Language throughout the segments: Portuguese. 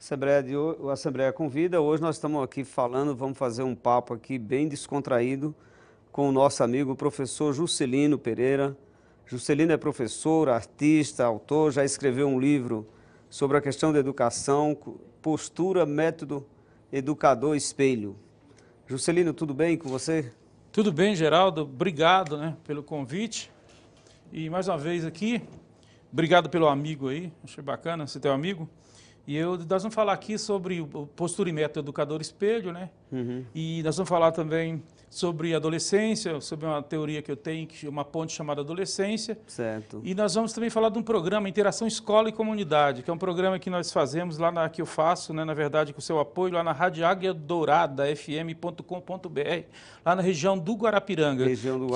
A Assembleia convida. Hoje nós estamos aqui falando, vamos fazer um papo aqui bem descontraído com o nosso amigo o professor Juscelino Pereira. Juscelino é professor, artista, autor, já escreveu um livro sobre a questão da educação, postura, método, educador, espelho. Juscelino, tudo bem com você? Tudo bem, Geraldo. Obrigado, pelo convite. E mais uma vez aqui, obrigado pelo amigo aí, achei bacana ser teu amigo. E nós vamos falar aqui sobre o postura e método educador espelho, E nós vamos falar também sobre adolescência, sobre uma teoria que eu tenho, uma ponte chamada adolescência. Certo. E nós vamos também falar de um programa, Interação Escola e Comunidade, que é um programa que nós fazemos lá que eu faço, na verdade, com o seu apoio, lá na Rádio Águia Dourada, fm.com.br, lá na região do Guarapiranga,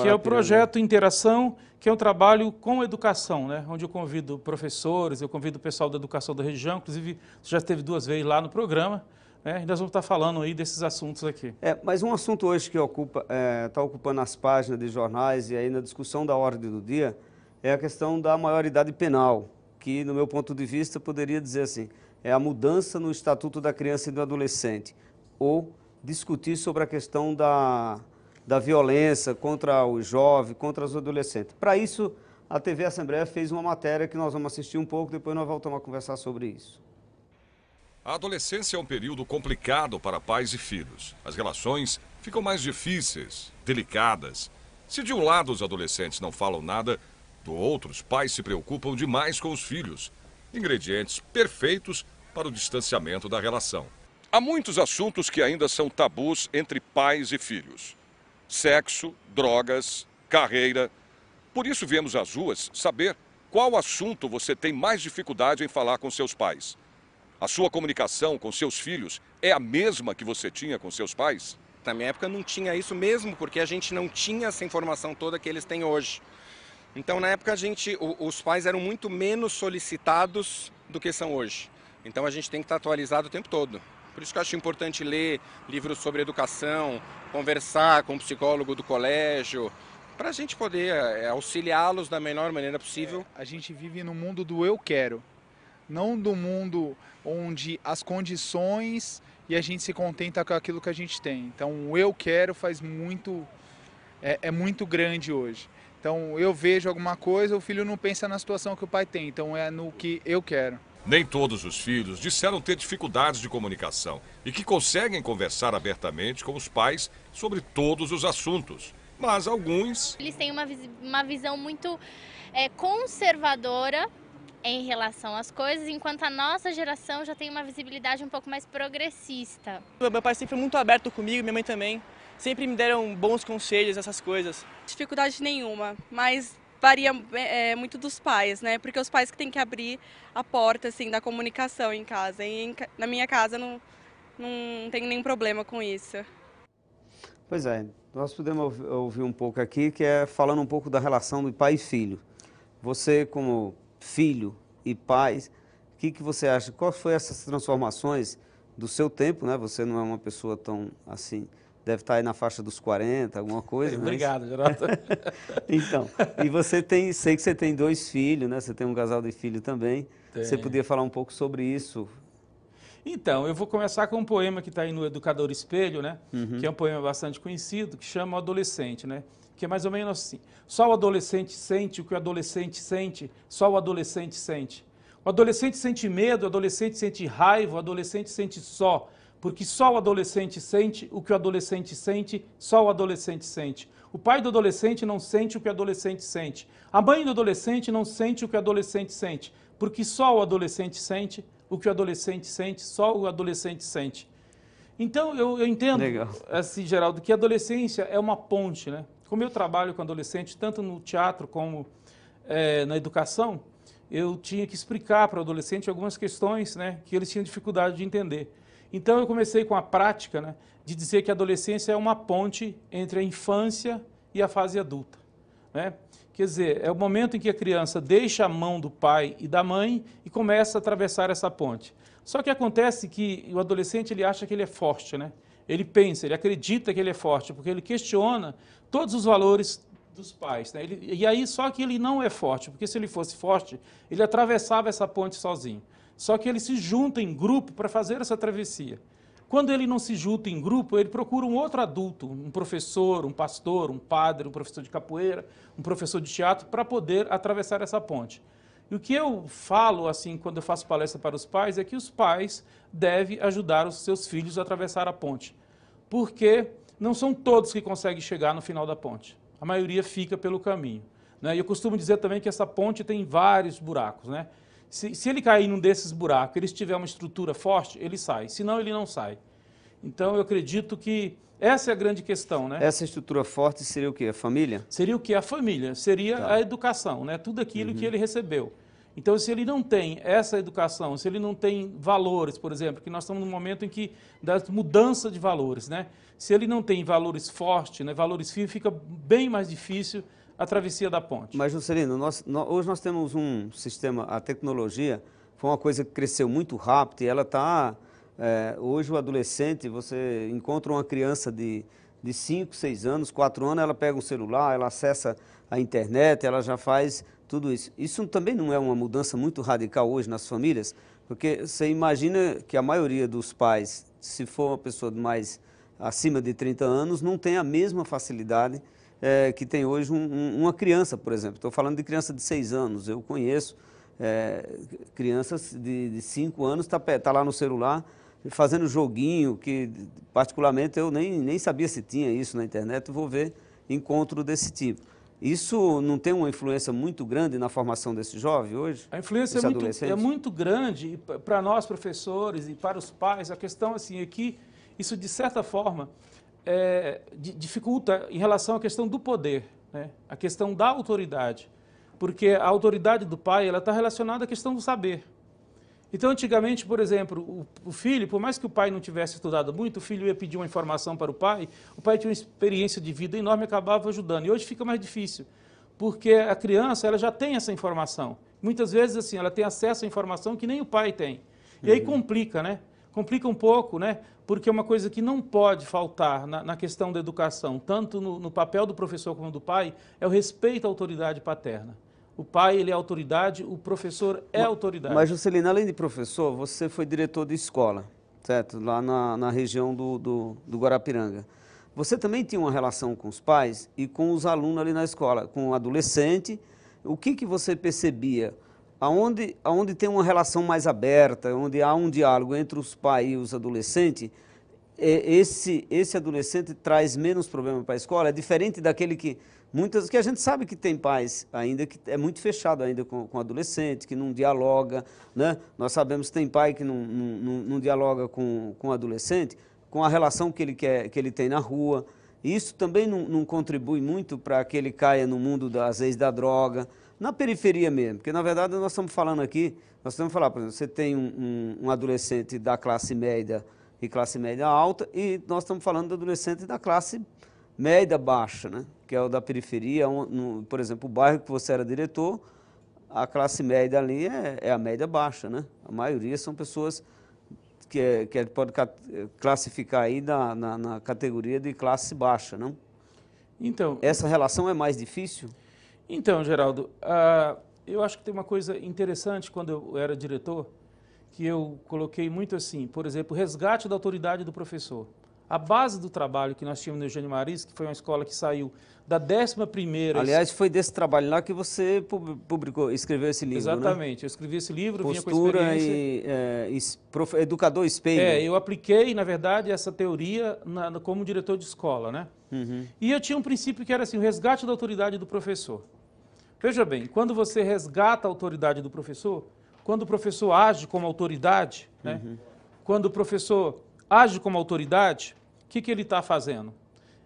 que é o projeto Interação, que é um trabalho com educação, onde eu convido professores, eu convido o pessoal da educação da região, inclusive já esteve 2 vezes lá no programa, e nós vamos estar falando aí desses assuntos aqui. Mas um assunto hoje que está ocupando as páginas de jornais e aí na discussão da ordem do dia é a questão da maioridade penal, que no meu ponto de vista poderia dizer assim, é a mudança no Estatuto da Criança e do Adolescente, ou discutir sobre a questão da violência contra os jovens, contra os adolescentes. Para isso, a TV Assembleia fez uma matéria que nós vamos assistir um pouco, depois nós voltamos a conversar sobre isso. A adolescência é um período complicado para pais e filhos. As relações ficam mais difíceis, delicadas. Se de um lado os adolescentes não falam nada, do outro os pais se preocupam demais com os filhos. Ingredientes perfeitos para o distanciamento da relação. Há muitos assuntos que ainda são tabus entre pais e filhos. Sexo, drogas, carreira. Por isso viemos às ruas saber qual assunto você tem mais dificuldade em falar com seus pais. A sua comunicação com seus filhos é a mesma que você tinha com seus pais? Na minha época não tinha isso mesmo, porque a gente não tinha essa informação toda que eles têm hoje. Então na época os pais eram muito menos solicitados do que são hoje. Então a gente tem que estar atualizado o tempo todo. Por isso que eu acho importante ler livros sobre educação, conversar com o psicólogo do colégio, para a gente poder auxiliá-los da melhor maneira possível. A gente vive no mundo do eu quero, não do mundo onde as condições e a gente se contenta com aquilo que a gente tem. Então o eu quero é muito grande hoje. Então eu vejo alguma coisa, o filho não pensa na situação que o pai tem, então é no que eu quero. Nem todos os filhos disseram ter dificuldades de comunicação e que conseguem conversar abertamente com os pais sobre todos os assuntos. Mas alguns... Eles têm uma visão muito conservadora em relação às coisas, enquanto a nossa geração já tem uma visibilidade um pouco mais progressista. Meu pai sempre foi muito aberto comigo, minha mãe também. Sempre me deram bons conselhos, essas coisas. Dificuldade nenhuma, mas varia muito dos pais, Porque os pais que têm que abrir a porta assim, da comunicação em casa. E na minha casa não tem nenhum problema com isso. Pois é, nós podemos ouvir um pouco aqui, que é falando um pouco da relação do pai e filho. Você como filho e pais, o que você acha? Qual foi essas transformações do seu tempo, Você não é uma pessoa tão assim, deve estar aí na faixa dos 40, alguma coisa, Obrigado, Geraldo. Então, e sei que você tem 2 filhos, Você tem um casal de filho também. Você podia falar um pouco sobre isso? Então, eu vou começar com um poema que está aí no Educador Espelho, Que é um poema bastante conhecido, que chama O Adolescente, Que é mais ou menos assim. Só o adolescente sente o que o adolescente sente, só o adolescente sente. O adolescente sente medo, o adolescente sente raiva, o adolescente sente só, porque só o adolescente sente o que o adolescente sente, só o adolescente sente. O pai do adolescente não sente o que o adolescente sente. A mãe do adolescente não sente o que o adolescente sente, porque só o adolescente sente o que o adolescente sente, só o adolescente sente. Então, eu entendo, assim, Geraldo, que a adolescência é uma ponte, Como eu trabalho com adolescente, tanto no teatro como na educação, eu tinha que explicar para o adolescente algumas questões que eles tinham dificuldade de entender. Então eu comecei com a prática de dizer que a adolescência é uma ponte entre a infância e a fase adulta. Quer dizer, é o momento em que a criança deixa a mão do pai e da mãe e começa a atravessar essa ponte. Só que acontece que o adolescente ele acha que ele é forte, Ele pensa, ele acredita que ele é forte, porque ele questiona todos os valores dos pais. E aí, só que ele não é forte, porque se ele fosse forte, ele atravessava essa ponte sozinho. Só que ele se junta em grupo para fazer essa travessia. Quando ele não se junta em grupo, ele procura um outro adulto, um professor, um pastor, um padre, um professor de capoeira, um professor de teatro, para poder atravessar essa ponte. E o que eu falo, assim, quando eu faço palestra para os pais, é que os pais devem ajudar os seus filhos a atravessar a ponte. Porque não são todos que conseguem chegar no final da ponte. A maioria fica pelo caminho, né? E eu costumo dizer também que essa ponte tem vários buracos, né? Se ele cair num desses buracos, ele tiver uma estrutura forte, ele sai. Senão, ele não sai. Então, eu acredito que essa é a grande questão, né? Essa estrutura forte seria o quê? A família? Seria o quê? A família. Seria Tá. a educação, né? Tudo aquilo que ele recebeu. Então, se ele não tem essa educação, se ele não tem valores, por exemplo, que nós estamos num momento em que da mudança de valores, né? Se ele não tem valores fortes, né, valores firmes, fica bem mais difícil a travessia da ponte. Mas, Juscelino, hoje nós temos um sistema, a tecnologia foi uma coisa que cresceu muito rápido e ela está... hoje o adolescente, você encontra uma criança de 5, 6 anos, 4 anos, ela pega um celular, ela acessa a internet, ela já faz tudo isso. Isso também não é uma mudança muito radical hoje nas famílias? Porque você imagina que a maioria dos pais, se for uma pessoa de mais acima de 30 anos, não tem a mesma facilidade que tem hoje uma criança, por exemplo. Estou falando de criança de 6 anos, eu conheço crianças de 5 anos, tá lá no celular, fazendo joguinho, que particularmente eu nem sabia se tinha isso na internet, vou ver encontro desse tipo. Isso não tem uma influência muito grande na formação desse jovem hoje? A influência é muito grande para nós, professores, e para os pais. A questão assim, é que isso, de certa forma, dificulta em relação à questão do poder, né? A questão da autoridade. Porque a autoridade do pai está relacionada à questão do saber. Então, antigamente, por exemplo, o filho, por mais que o pai não tivesse estudado muito, o filho ia pedir uma informação para o pai tinha uma experiência de vida enorme e acabava ajudando. E hoje fica mais difícil, porque a criança ela já tem essa informação. Muitas vezes, assim, ela tem acesso à informação que nem o pai tem. E aí complica, né? Complica um pouco, né? Porque é uma coisa que não pode faltar na questão da educação, tanto no papel do professor como do pai, é o respeito à autoridade paterna. O pai, ele é autoridade, o professor é autoridade. Mas, Juscelino, além de professor, você foi diretor de escola, certo? Lá na região do Guarapiranga. Você também tinha uma relação com os pais e com os alunos ali na escola, com o adolescente. O que você percebia? Aonde tem uma relação mais aberta, onde há um diálogo entre os pais e os adolescentes, esse adolescente traz menos problema para a escola? É diferente daquele que a gente sabe que tem pais ainda que é muito fechado ainda com adolescente, que não dialoga, né? Nós sabemos que tem pai que não dialoga com o adolescente, com a relação que ele tem na rua. Isso também não contribui muito para que ele caia no mundo, às vezes, da droga, na periferia mesmo. Porque, na verdade, nós estamos falando aqui, por exemplo, você tem um adolescente da classe média e classe média alta, e nós estamos falando do adolescente da classe média baixa, né? Que é o da periferia, por exemplo, o bairro que você era diretor, a classe média ali é a média baixa, né? A maioria são pessoas que pode classificar aí na categoria de classe baixa, não? Então, essa relação é mais difícil? Então, Geraldo, eu acho que tem uma coisa interessante quando eu era diretor, que eu coloquei muito assim, por exemplo, o resgate da autoridade do professor. A base do trabalho que nós tínhamos no Eugênio Maris, que foi uma escola que saiu da 11ª... Aliás, foi desse trabalho lá que você escreveu esse livro, Exatamente, né? Eu escrevi esse livro, Postura vinha com experiência... e educador espelho. Eu apliquei, na verdade, essa teoria como diretor de escola, né? E eu tinha um princípio que era assim, o resgate da autoridade do professor. Veja bem, quando você resgata a autoridade do professor, quando o professor age como autoridade, né? Quando o professor age como autoridade, o que ele está fazendo?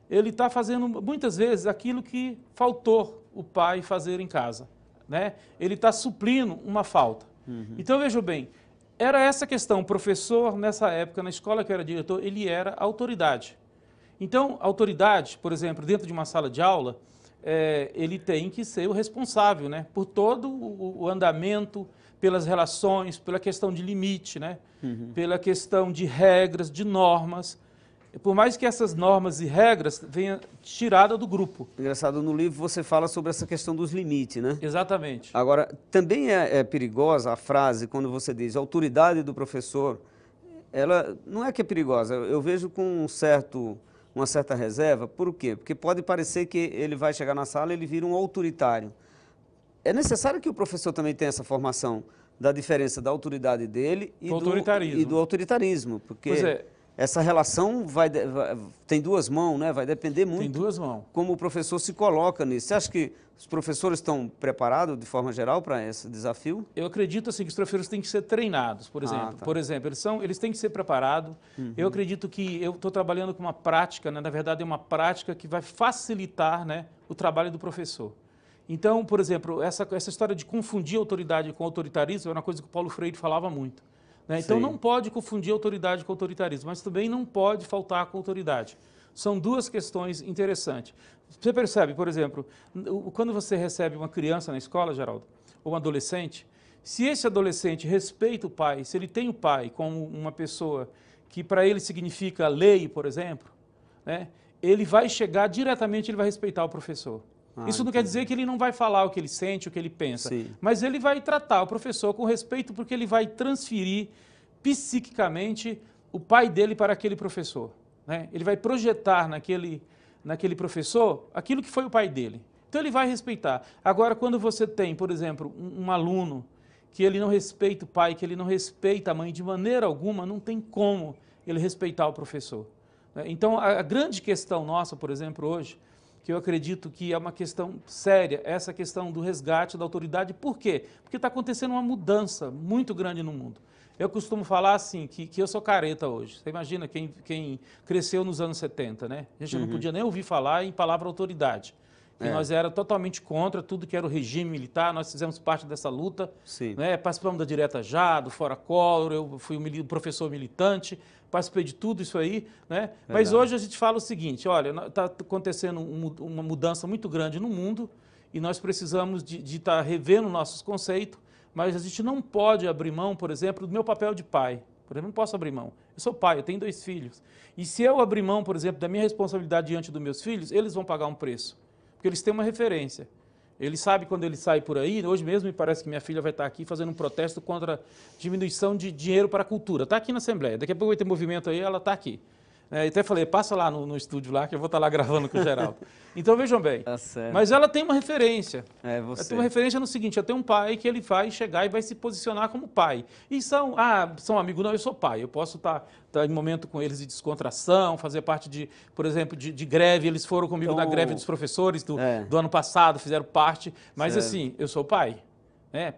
Ele está fazendo, muitas vezes, aquilo que faltou o pai fazer em casa, né? Ele está suprindo uma falta. Então, veja bem, era essa questão. O professor, nessa época, na escola que eu era diretor, ele era autoridade. Então, autoridade, por exemplo, dentro de uma sala de aula, ele tem que ser o responsável, né? Por todo o andamento, pelas relações, pela questão de limite, né? Pela questão de regras, de normas, por mais que essas normas e regras venham tiradas do grupo. Engraçado, no livro você fala sobre essa questão dos limites, né? Exatamente. Agora, também é perigosa a frase quando você diz a autoridade do professor, ela não é que é perigosa, eu vejo com uma certa reserva. Por quê? Porque pode parecer que ele vai chegar na sala e ele vira um autoritário. É necessário que o professor também tenha essa formação da diferença da autoridade dele e do autoritarismo, porque Pois é. essa relação tem duas mãos, né? Vai depender muito Tem duas mãos. como o professor se coloca nisso. Você acha que os professores estão preparados, de forma geral, para esse desafio? Eu acredito assim, que os professores têm que ser treinados, por exemplo. Tá. Por exemplo, eles têm que ser preparados. Eu acredito que eu estou trabalhando com uma prática, né? Na verdade é uma prática que vai facilitar, né, o trabalho do professor. Então, por exemplo, essa história de confundir autoridade com autoritarismo é uma coisa que o Paulo Freire falava muito. Né? Então, Sim. não pode confundir autoridade com autoritarismo, mas também não pode faltar com autoridade. São duas questões interessantes. Você percebe, por exemplo, quando você recebe uma criança na escola, Geraldo, ou um adolescente, se esse adolescente respeita o pai, se ele tem o pai como uma pessoa que para ele significa lei, por exemplo, né, ele vai chegar diretamente, ele vai respeitar o professor. Isso não quer dizer que ele não vai falar o que ele sente, o que ele pensa, Sim. mas ele vai tratar o professor com respeito porque ele vai transferir psiquicamente o pai dele para aquele professor. Né? Ele vai projetar naquele professor aquilo que foi o pai dele. Então ele vai respeitar. Agora, quando você tem, por exemplo, um aluno que ele não respeita o pai, que ele não respeita a mãe de maneira alguma, não tem como ele respeitar o professor. Né? Então, a grande questão nossa, por exemplo, hoje, que eu acredito que é uma questão séria, essa questão do resgate da autoridade. Por quê? Porque está acontecendo uma mudança muito grande no mundo. Eu costumo falar assim, que eu sou careta hoje. Você imagina quem cresceu nos anos 70, né? A gente não podia nem ouvir falar em palavra autoridade. E nós era totalmente contra tudo que era o regime militar, nós fizemos parte dessa luta, né? Participamos da Direta Já, do Fora Collor, eu fui um professor militante, participei de tudo isso aí, né? Mas hoje a gente fala o seguinte, olha, está acontecendo uma mudança muito grande no mundo e nós precisamos de estar revendo nossos conceitos, mas a gente não pode abrir mão, por exemplo, do meu papel de pai. Por exemplo, não posso abrir mão. Eu sou pai, eu tenho 2 filhos. E se eu abrir mão, por exemplo, da minha responsabilidade diante dos meus filhos, eles vão pagar um preço. Porque eles têm uma referência. Ele sabe quando ele sai por aí, hoje mesmo me parece que minha filha vai estar aqui fazendo um protesto contra a diminuição de dinheiro para a cultura. Está aqui na Assembleia, daqui a pouco vai ter movimento aí, ela está aqui. Eu até falei, passa lá no estúdio lá, que eu vou estar lá gravando com o Geraldo. Então vejam bem, mas ela tem uma referência. Ela tem uma referência no seguinte, eu tenho um pai que ele vai chegar e vai se posicionar como pai. E são amigos, não, eu sou pai, eu posso estar em momento com eles de descontração, fazer parte por exemplo, de greve, eles foram comigo na greve dos professores do ano passado, fizeram parte, mas assim, eu sou pai.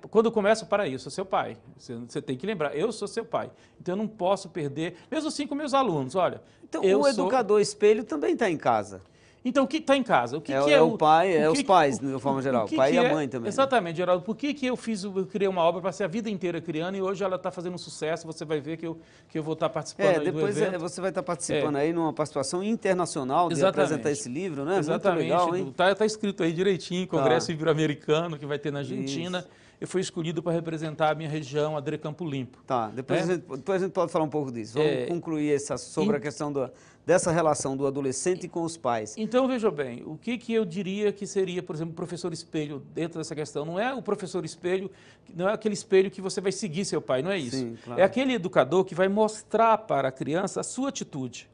Quando eu começo, para isso, eu sou seu pai. Você tem que lembrar, eu sou seu pai. Então eu não posso perder, mesmo assim com meus alunos, olha. Então o educador espelho também está em casa. Então, o que está em casa? O que é o pai, os pais, de uma forma geral, o pai e a mãe também. Exatamente, Geraldo. Por que eu criei uma obra para ser a vida inteira criando e hoje ela está fazendo um sucesso, você vai ver que eu vou estar participando aí depois do evento. Você vai estar participando aí numa participação internacional de apresentar esse livro, né? Exatamente. Muito legal, hein? Está escrito aí direitinho, Congresso Ibero-Americano, que vai ter na Argentina. Isso. Eu fui escolhido para representar a minha região, Adre Campo Limpo. Tá, depois a gente pode falar um pouco disso. Vamos concluir sobre a questão dessa relação do adolescente com os pais. Então, veja bem, o que eu diria que seria, por exemplo, o professor espelho dentro dessa questão? Não é o professor espelho, não é aquele espelho que você vai seguir seu pai, não é isso. Sim, claro. É aquele educador que vai mostrar para a criança a sua atitude.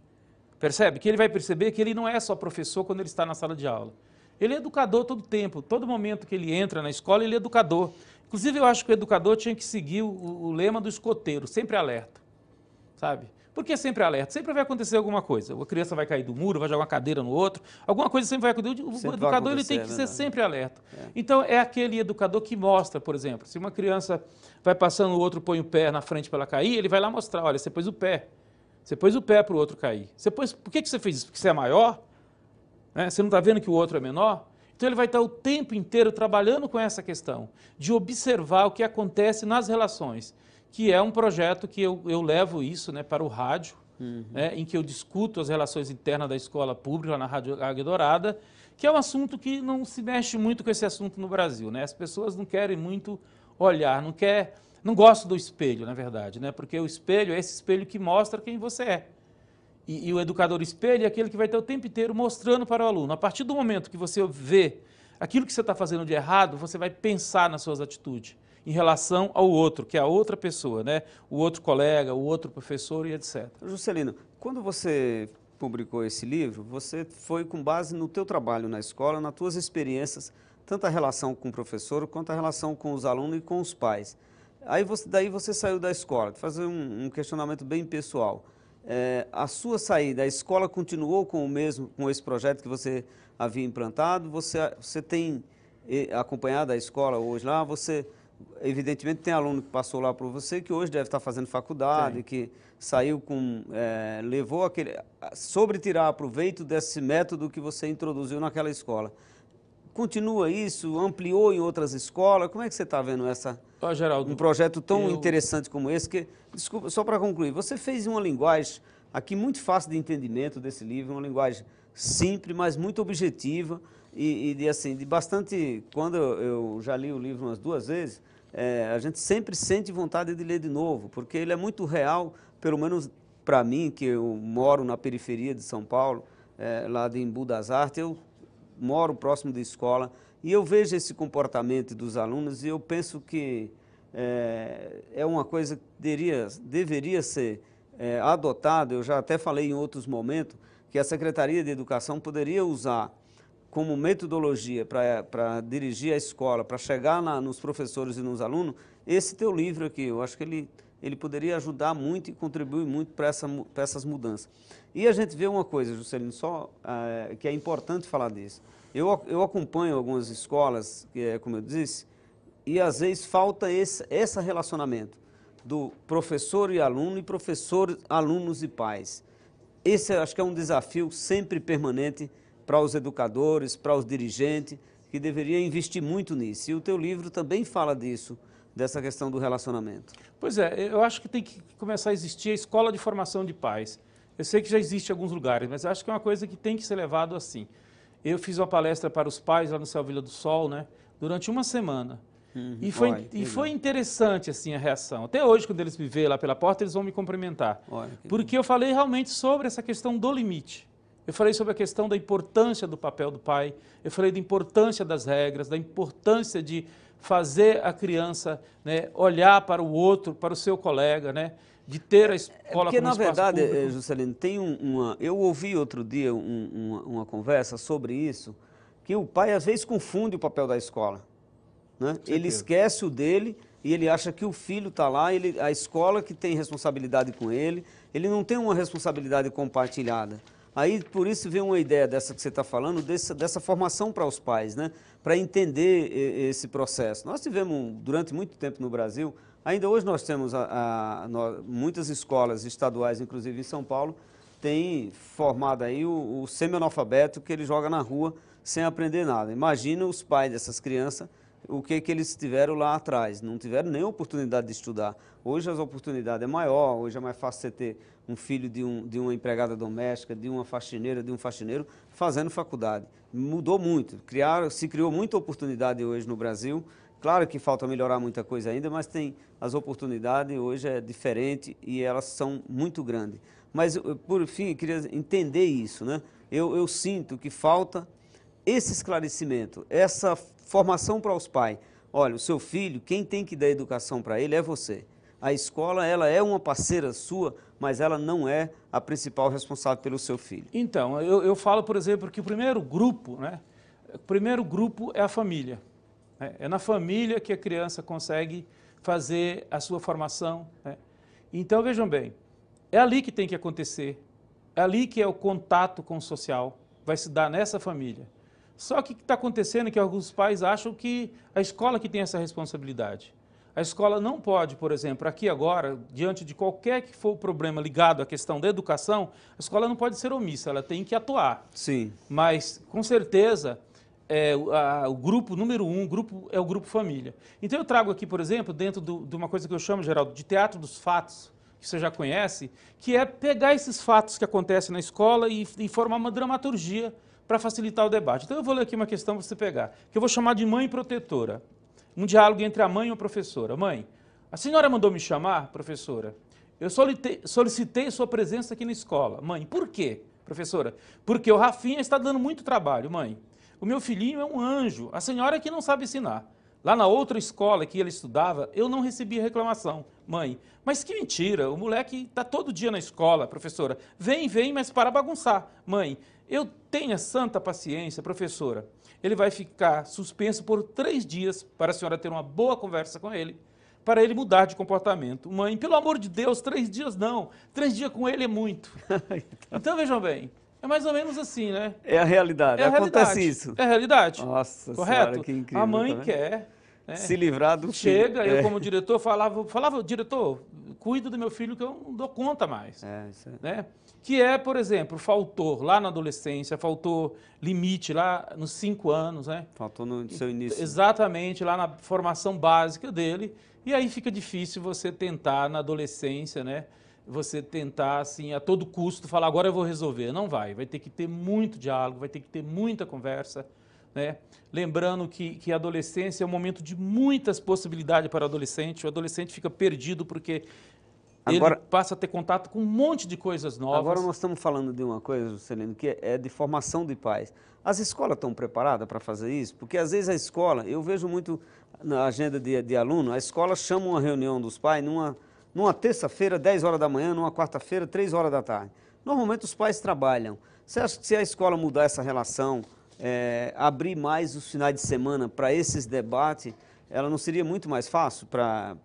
Percebe? Que ele vai perceber que ele não é só professor quando ele está na sala de aula. Ele é educador todo tempo, todo momento que ele entra na escola, ele é educador. Inclusive, eu acho que o educador tinha que seguir o lema do escoteiro, sempre alerta, sabe? Por que sempre alerta? Sempre vai acontecer alguma coisa. A criança vai cair do muro, vai jogar uma cadeira no outro, alguma coisa sempre vai acontecer. O educador ele tem que ser sempre alerta. Então, é aquele educador que mostra, por exemplo, se uma criança vai passando, o outro põe o pé na frente para ela cair, ele vai lá mostrar, olha, você pôs o pé. Você pôs o pé para o outro cair. Por que você fez isso? Porque você é maior? Você não está vendo que o outro é menor? Então ele vai estar o tempo inteiro trabalhando com essa questão, de observar o que acontece nas relações, que é um projeto que eu levo isso, né, para o rádio, em que eu discuto as relações internas da escola pública, na Rádio Águia Dourada, que é um assunto que não se mexe muito com esse assunto no Brasil. Né? As pessoas não querem muito olhar, não gostam do espelho, na verdade, né? Porque o espelho é esse espelho que mostra quem você é. E o educador espelho é aquele que vai ter o tempo inteiro mostrando para o aluno. A partir do momento que você vê aquilo que você está fazendo de errado, você vai pensar nas suas atitudes em relação ao outro, que é a outra pessoa, né? O outro colega, o outro professor e etc. Juscelino, quando você publicou esse livro, você foi com base no teu trabalho na escola, nas tuas experiências, tanto a relação com o professor, quanto a relação com os alunos e com os pais. Daí você saiu da escola, fazer um questionamento bem pessoal. A sua saída, a escola continuou com esse projeto que você havia implantado? Você tem acompanhado a escola hoje lá? Você, evidentemente, tem aluno que passou lá por você, que hoje deve estar fazendo faculdade, sim, que saiu levou sobre tirar proveito desse método que você introduziu naquela escola. Continua isso? Ampliou em outras escolas? Como é que você está vendo Geraldo, um projeto tão interessante como esse? Desculpa, só para concluir, você fez uma linguagem aqui muito fácil de entendimento desse livro, uma linguagem simples, mas muito objetiva de bastante... Quando eu já li o livro umas 2 vezes, a gente sempre sente vontade de ler de novo, porque ele é muito real, pelo menos para mim, que eu moro na periferia de São Paulo, lá de Embu das Artes, eu moro próximo da escola e eu vejo esse comportamento dos alunos e eu penso que é uma coisa que deveria ser adotada. Eu já até falei em outros momentos que a Secretaria de Educação poderia usar como metodologia para dirigir a escola, para chegar nos professores e nos alunos, esse teu livro aqui. Eu acho que ele poderia ajudar muito e contribuir muito para essas mudanças. E a gente vê uma coisa, Juscelino, que é importante falar disso. Eu acompanho algumas escolas, como eu disse, e às vezes falta esse relacionamento do professor e aluno, e professor, alunos e pais. Esse acho que é um desafio sempre permanente para os educadores, para os dirigentes, que deveria investir muito nisso. E o teu livro também fala disso, dessa questão do relacionamento. Pois é, eu acho que tem que começar a existir a escola de formação de pais. Eu sei que já existe em alguns lugares, mas acho que é uma coisa que tem que ser levado assim. Eu fiz uma palestra para os pais lá no Céu Vila do Sol, né, durante uma semana. E foi interessante assim, a reação. Até hoje, quando eles me veem lá pela porta, eles vão me cumprimentar. Porque eu falei realmente sobre essa questão do limite. Eu falei sobre a questão da importância do papel do pai, eu falei da importância das regras, da importância de fazer a criança, né, olhar para o outro, para o seu colega, né, de ter a escola como na espaço verdade, público. Juscelino, eu ouvi outro dia uma conversa sobre isso, que o pai às vezes confunde o papel da escola, né? Ele esquece o dele e ele acha que o filho está lá, a escola que tem responsabilidade com ele não tem uma responsabilidade compartilhada. Aí, por isso, vem uma ideia dessa que você está falando, dessa formação para os pais, né? Para entender esse processo. Nós tivemos, durante muito tempo no Brasil, ainda hoje nós temos muitas escolas estaduais, inclusive em São Paulo, têm formado aí o semi-analfabeto que ele joga na rua sem aprender nada. Imagina os pais dessas crianças, o que eles tiveram lá atrás, não tiveram nem oportunidade de estudar. Hoje as oportunidades é maior, hoje é mais fácil você ter um filho de uma empregada doméstica, de uma faxineira, de um faxineiro, fazendo faculdade. Mudou muito, se criou muita oportunidade hoje no Brasil. Claro que falta melhorar muita coisa ainda, mas as oportunidades hoje é diferente e elas são muito grandes. Mas, por fim, eu queria entender isso, né? Eu sinto que falta esse esclarecimento, essa formação para os pais. Olha, o seu filho, quem tem que dar educação para ele é você. A escola, ela é uma parceira sua, mas ela não é a principal responsável pelo seu filho. Então, eu falo, por exemplo, que o primeiro grupo, né? O primeiro grupo é a família. Né? É na família que a criança consegue fazer a sua formação. Né? Então, vejam bem, é ali que tem que acontecer, é ali que é o contato com o social, vai se dar nessa família. Só que o que está acontecendo é que alguns pais acham que a escola que tem essa responsabilidade. A escola não pode, por exemplo, aqui agora, diante de qualquer que for o problema ligado à questão da educação, a escola não pode ser omissa, ela tem que atuar. Sim. Mas, com certeza, o grupo número 1 é o grupo família. Então eu trago aqui, por exemplo, dentro de uma coisa que eu chamo, Geraldo, de teatro dos fatos, que você já conhece, que é pegar esses fatos que acontecem na escola e formar uma dramaturgia para facilitar o debate. Então eu vou ler aqui uma questão para você pegar, que eu vou chamar de mãe protetora. Um diálogo entre a mãe e a professora. Mãe, a senhora mandou me chamar, professora? Eu solicitei sua presença aqui na escola. Mãe, por quê, professora? Porque o Rafinha está dando muito trabalho, mãe. O meu filhinho é um anjo, a senhora é que não sabe ensinar. Lá na outra escola que ele estudava, eu não recebia reclamação. Mãe, mas que mentira, o moleque está todo dia na escola, professora. Vem, mas para bagunçar. Mãe, eu tenha santa paciência, professora. Ele vai ficar suspenso por 3 dias para a senhora ter uma boa conversa com ele, para ele mudar de comportamento. Mãe, pelo amor de Deus, 3 dias não. 3 dias com ele é muito. Então, vejam bem, é mais ou menos assim, né? É a realidade, acontece isso. É a realidade. Nossa correto? Senhora, que incrível. A mãe tá quer... né? Se livrar do Chega, filho. eu como diretor falava, diretor, cuida do meu filho que eu não dou conta mais. Isso é. Né? Que é, por exemplo, faltou lá na adolescência, faltou limite lá nos 5 anos, né? Faltou no seu início. Exatamente, lá na formação básica dele. E aí fica difícil você tentar na adolescência, né? Você tentar, assim, a todo custo, falar, agora eu vou resolver. Não vai ter que ter muito diálogo, vai ter que ter muita conversa, né? Lembrando que a adolescência é um momento de muitas possibilidades para o adolescente fica perdido porque ele passa a ter contato com um monte de coisas novas. Agora nós estamos falando de uma coisa, Juscelino, que é de formação de pais. As escolas estão preparadas para fazer isso? Porque às vezes a escola, eu vejo muito na agenda de aluno, a escola chama uma reunião dos pais numa terça-feira, 10 horas da manhã, numa quarta-feira, 3 horas da tarde. Normalmente os pais trabalham. Você acha que se a escola mudar essa relação, abrir mais os finais de semana para esses debates, ela não seria muito mais fácil para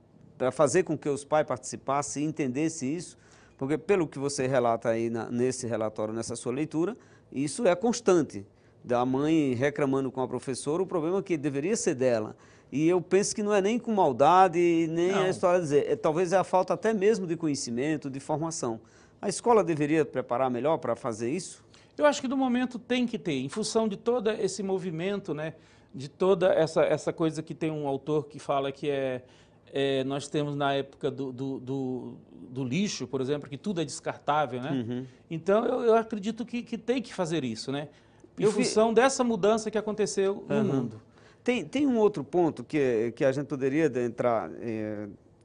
fazer com que os pais participassem e entendessem isso? Porque pelo que você relata aí nesse relatório, nessa sua leitura, isso é constante, da mãe reclamando com a professora, o problema é que deveria ser dela. E eu penso que não é nem com maldade, nem a história de dizer, talvez é a falta até mesmo de conhecimento, de formação. A escola deveria preparar melhor para fazer isso? Eu acho que no momento tem que ter, em função de todo esse movimento, né, de toda essa coisa que tem um autor que fala que nós temos na época do lixo, por exemplo, que tudo é descartável, né? Uhum. Então eu acredito que tem que fazer isso, né? Em função dessa mudança que aconteceu no mundo. Tem um outro ponto que a gente poderia entrar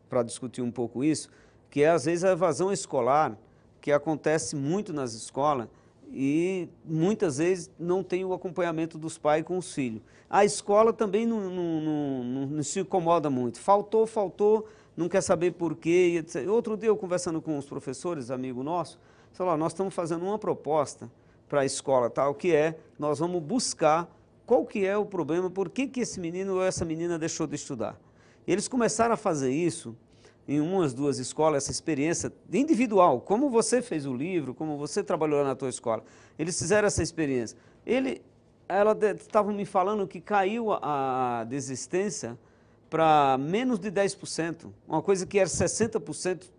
para discutir um pouco isso, que é às vezes a evasão escolar, que acontece muito nas escolas, e muitas vezes não tem o acompanhamento dos pais com os filhos. A escola também não se incomoda muito. Faltou, não quer saber por quê. Etc. Outro dia eu conversando com os professores, amigo nosso, falou, nós estamos fazendo uma proposta para a escola tal, que nós vamos buscar qual que é o problema, por que esse menino ou essa menina deixou de estudar. Eles começaram a fazer isso em umas 2 escolas, essa experiência individual, como você fez o livro, como você trabalhou lá na tua escola. Eles fizeram essa experiência. Ela estava me falando que caiu a desistência para menos de 10%, uma coisa que era 60%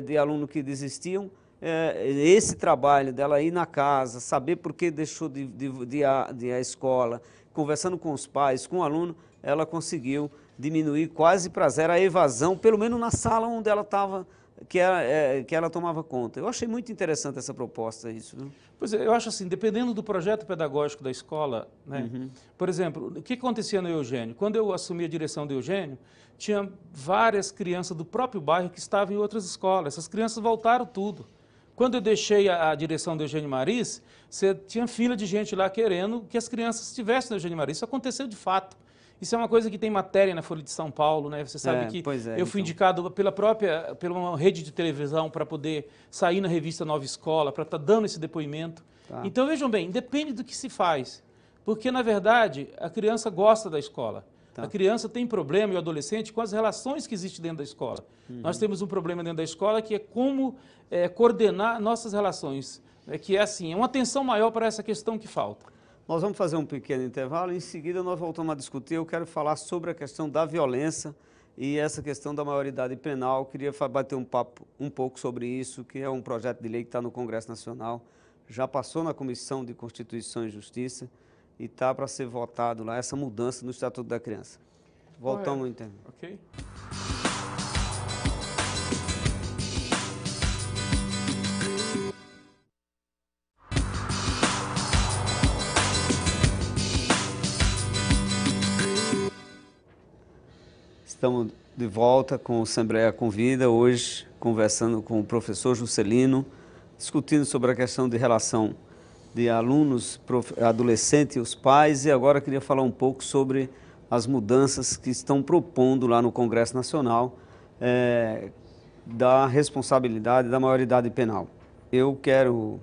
de alunos que desistiam. Esse trabalho dela ir na casa, saber por que deixou de ir à escola, conversando com os pais, com o aluno, ela conseguiu diminuir quase para 0 a evasão, pelo menos na sala onde ela estava, que ela tomava conta. Eu achei muito interessante essa proposta, isso. Viu? Pois é, eu acho assim, dependendo do projeto pedagógico da escola, né? Por exemplo, o que acontecia no Eugênio? Quando eu assumi a direção do Eugênio, tinha várias crianças do próprio bairro que estavam em outras escolas. Essas crianças voltaram tudo. Quando eu deixei a direção do Eugênio Maris, você tinha fila de gente lá querendo que as crianças estivessem no Eugênio Maris. Isso aconteceu de fato. Isso é uma coisa que tem matéria na Folha de São Paulo, né? Você sabe que eu fui indicado pela uma rede de televisão para poder sair na revista Nova Escola, para estar dando esse depoimento. Então, vejam bem, depende do que se faz. Porque, na verdade, a criança gosta da escola. A criança tem problema, e o adolescente, com as relações que existem dentro da escola. Nós temos um problema dentro da escola que é como coordenar nossas relações. Que é assim, é uma atenção maior para essa questão que falta. Nós vamos fazer um pequeno intervalo e em seguida nós voltamos a discutir. Eu quero falar sobre a questão da violência e essa questão da maioridade penal. Eu queria bater um papo um pouco sobre isso, que é um projeto de lei que está no Congresso Nacional, já passou na Comissão de Constituição e Justiça e está para ser votado lá, essa mudança no Estatuto da Criança. Voltamos ao intervalo. Ok. Estamos de volta com o Assembleia Convida, hoje conversando com o professor Juscelino, discutindo sobre a questão de relação de alunos, adolescentes e os pais, e agora queria falar um pouco sobre as mudanças que estão propondo lá no Congresso Nacional da responsabilidade da maioridade penal. Eu quero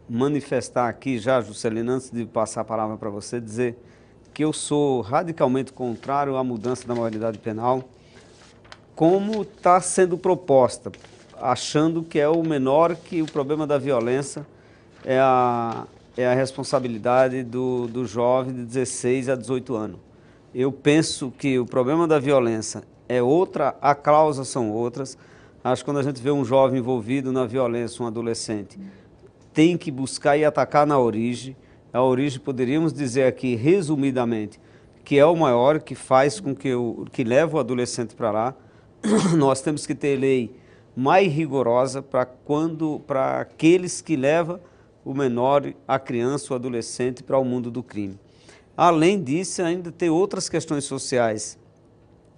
manifestar aqui já, Juscelino, antes de passar a palavra para você, dizer que eu sou radicalmente contrário à mudança da maioridade penal, como está sendo proposta, achando que é o menor, que o problema da violência é a responsabilidade do jovem de 16 a 18 anos. Eu penso que o problema da violência é outra, a causa são outras. Acho que quando a gente vê um jovem envolvido na violência, um adolescente, tem que buscar e atacar na origem. A origem, poderíamos dizer aqui, resumidamente, que é o maior, que faz com que leva o adolescente para lá. Nós temos que ter lei mais rigorosa para aqueles que levam o menor, a criança, o adolescente para o mundo do crime. Além disso, ainda tem outras questões sociais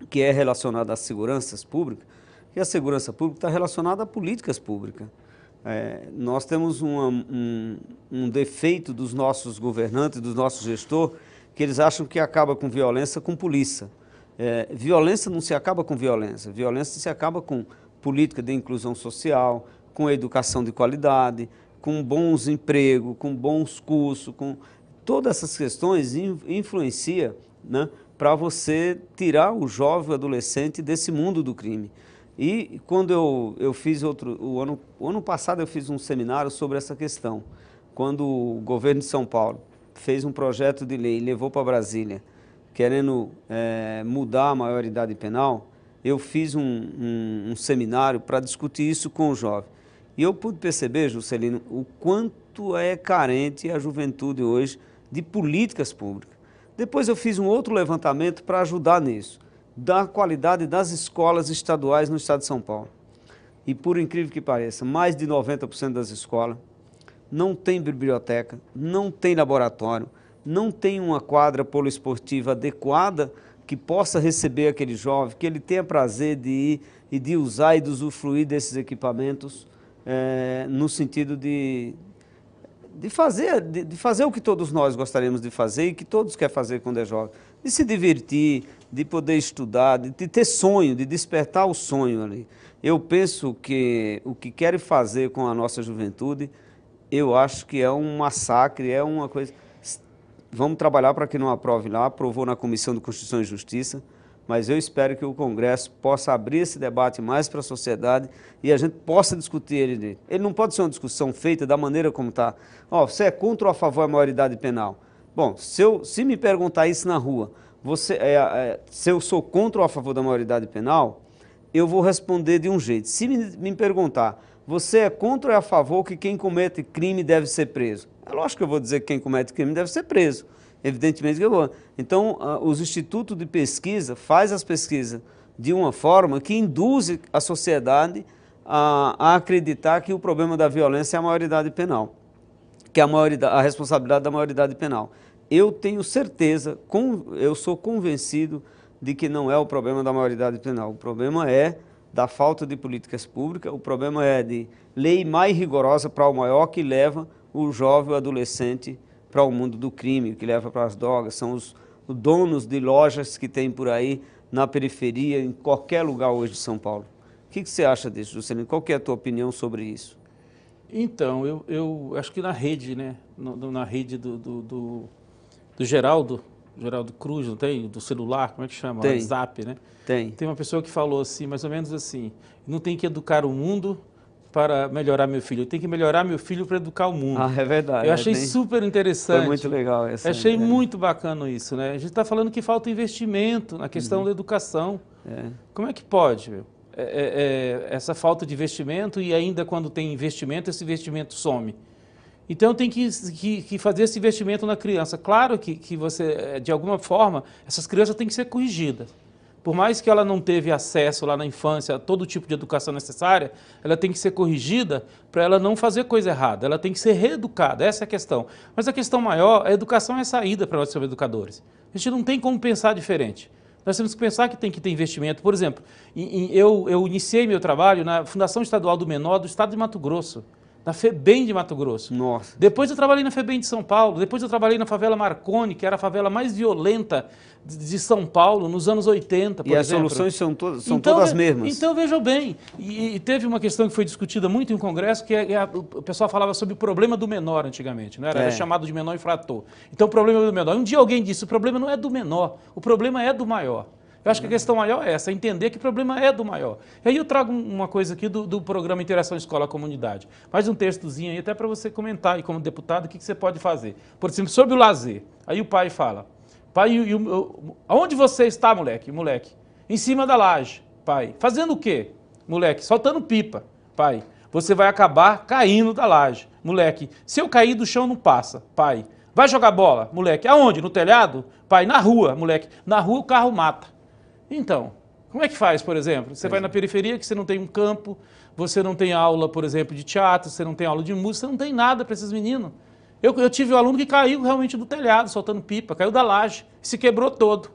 que é relacionada às seguranças públicas, e a segurança pública está relacionada a políticas públicas. Nós temos um defeito dos nossos governantes, dos nossos gestores, que eles acham que acaba com violência com polícia. Violência não se acaba com violência, violência se acaba com política de inclusão social, com educação de qualidade, com bons empregos, com bons cursos, com todas essas questões influenciam, né, para você tirar o jovem, o adolescente desse mundo do crime. E quando eu fiz o ano passado eu fiz um seminário sobre essa questão, quando o governo de São Paulo fez um projeto de lei e levou para Brasília, querendo mudar a maioridade penal, eu fiz um seminário para discutir isso com o jovem. E eu pude perceber, Juscelino, o quanto é carente a juventude hoje de políticas públicas. Depois eu fiz um outro levantamento para ajudar nisso, da qualidade das escolas estaduais no estado de São Paulo. E por incrível que pareça, mais de 90% das escolas não tem biblioteca, não tem laboratório, não tem uma quadra poliesportiva adequada que possa receber aquele jovem, que ele tenha prazer de ir e de usar e de usufruir desses equipamentos, no sentido de fazer o que todos nós gostaríamos de fazer e que todos querem fazer quando é jovem, de se divertir, de poder estudar, de ter sonho, de despertar o sonho ali. Eu penso que o que querem fazer com a nossa juventude, eu acho que é um massacre, é uma coisa... Vamos trabalhar para que não aprove lá, aprovou na Comissão de Constituição e Justiça, mas eu espero que o Congresso possa abrir esse debate mais para a sociedade e a gente possa discutir ele. Ele não pode ser uma discussão feita da maneira como está. Você é contra ou a favor da maioridade penal? Bom, se me perguntar isso na rua, se eu sou contra ou a favor da maioridade penal, eu vou responder de um jeito. Se me perguntar, você é contra ou é a favor que quem comete crime deve ser preso? É lógico que eu vou dizer que quem comete crime deve ser preso. Evidentemente que eu vou. Então, os institutos de pesquisa fazem as pesquisas de uma forma que induz a sociedade a acreditar que o problema da violência é a maioridade penal, que é a responsabilidade da maioridade penal. Eu tenho certeza, eu sou convencido de que não é o problema da maioridade penal. O problema é da falta de políticas públicas, o problema é de lei mais rigorosa para o maior que leva o jovem, o adolescente, para o mundo do crime, que leva para as drogas, são os donos de lojas que tem por aí na periferia, em qualquer lugar hoje de São Paulo. O que você acha disso, Juscelino? Qual que é a tua opinião sobre isso? Então, eu acho que na rede, né, na rede do Geraldo Cruz, não tem? Do celular, como é que chama? Tem. WhatsApp, né? Tem uma pessoa que falou assim, mais ou menos assim, não tem que educar o mundo para melhorar meu filho, eu tenho que melhorar meu filho para educar o mundo. É verdade. Eu achei super interessante. Foi muito legal essa. Achei muito bacana isso, né? A gente está falando que falta investimento na questão da educação. Como é que pode, meu? Essa falta de investimento, e ainda quando tem investimento, esse investimento some. Então tem que fazer esse investimento na criança. Claro que você, de alguma forma, essas crianças têm que ser corrigidas. Por mais que ela não teve acesso lá na infância a todo tipo de educação necessária, ela tem que ser corrigida para ela não fazer coisa errada. Ela tem que ser reeducada, essa é a questão. Mas a questão maior, a educação é saída para nós, como educadores. A gente não tem como pensar diferente. Nós temos que pensar que tem que ter investimento. Por exemplo, eu iniciei meu trabalho na Fundação Estadual do Menor do Estado de Mato Grosso, na FEBEM de Mato Grosso. Nossa. Depois eu trabalhei na FEBEM de São Paulo, depois eu trabalhei na favela Marconi, que era a favela mais violenta de São Paulo, nos anos 80, por exemplo. E as soluções são todas as mesmas. Então, vejam bem, e teve uma questão que foi discutida muito em congresso, que o pessoal falava sobre o problema do menor antigamente, não era? Era chamado de menor infrator. Então, o problema do menor. Um dia alguém disse, o problema não é do menor, o problema é do maior. Eu acho que a questão maior é essa, entender que o problema é do maior. E aí eu trago uma coisa aqui do programa Interação Escola-Comunidade. Mais um textozinho aí, até para você comentar aí como deputado, o que você pode fazer. Por exemplo, sobre o lazer. Aí o pai fala, pai, aonde você está, moleque? Moleque, em cima da laje. Pai, fazendo o quê? Moleque, soltando pipa. Pai, você vai acabar caindo da laje. Moleque, se eu cair do chão não passa. Pai, vai jogar bola? Moleque, aonde? No telhado? Pai, na rua. Moleque, na rua o carro mata. Então, como é que faz, por exemplo? Você vai na periferia que você não tem um campo, você não tem aula, por exemplo, de teatro, você não tem aula de música, você não tem nada para esses meninos. Eu tive um aluno que caiu realmente do telhado, soltando pipa, caiu da laje, se quebrou todo.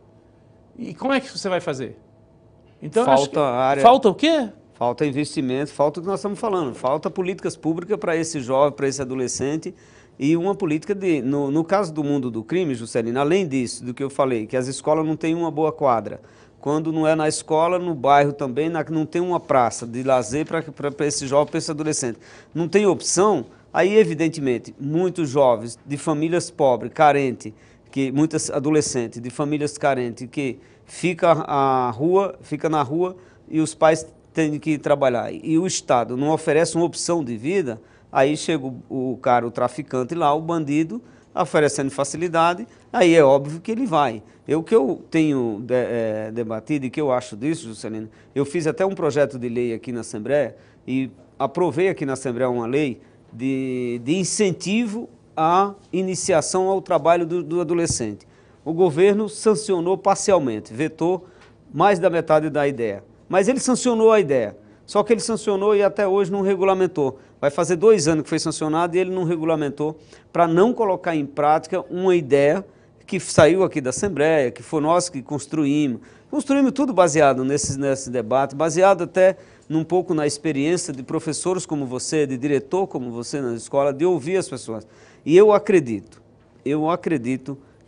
E como é que você vai fazer? Então, falta o quê? Falta investimento, falta o que nós estamos falando, falta políticas públicas para esse jovem, para esse adolescente, e uma política no caso do mundo do crime, Juscelino, além disso, do que eu falei, que as escolas não têm uma boa quadra. Quando não é na escola, no bairro também, não tem uma praça de lazer para esse jovem, para esse adolescente. Não tem opção, aí evidentemente, muitos jovens de famílias pobres, carentes, muitos adolescentes de famílias carentes, que fica na rua e os pais têm que ir trabalhar. E o Estado não oferece uma opção de vida, aí chega o traficante lá, o bandido, oferecendo facilidade, aí é óbvio que ele vai. O que eu tenho debatido e que eu acho disso, Juscelino, eu fiz até um projeto de lei aqui na Assembleia e aprovei aqui na Assembleia uma lei de incentivo à iniciação ao trabalho do adolescente. O governo sancionou parcialmente, vetou mais da metade da ideia, mas ele sancionou a ideia. Só que ele sancionou e até hoje não regulamentou. Vai fazer 2 anos que foi sancionado e ele não regulamentou para não colocar em prática uma ideia que saiu aqui da Assembleia, que foi nós que construímos. Construímos tudo baseado nesse debate, baseado até um pouco na experiência de professores como você, de diretor como você na escola, de ouvir as pessoas. E eu acredito